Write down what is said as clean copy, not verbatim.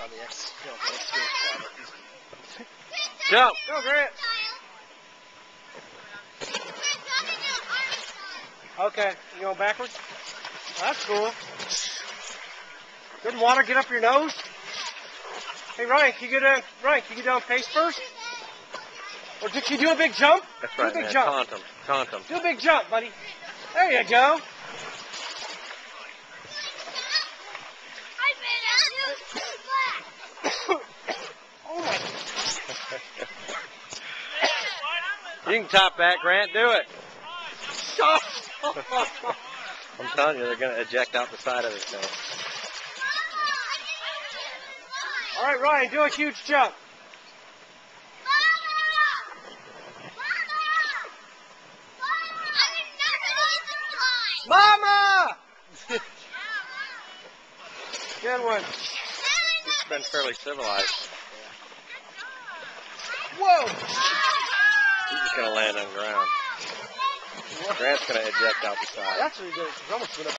on the X. Jump. Go, Grant. Okay, you going backwards? That's cool. Good water get up your nose. Hey Ryan, can you get down face first? Or can you do a big jump? That's right, do a big man. jump. Taunt him. Do a big jump, buddy. There you go. Oh my. You can top that, Grant. Do it. I'm telling you, they're going to eject out the side of it now. All right, Ryan, do a huge jump. Mama! Good one. It's been fairly civilized. Whoa! He's just going to land on the ground. Grant's going to eject out the side. That's what he did. He's almost gonna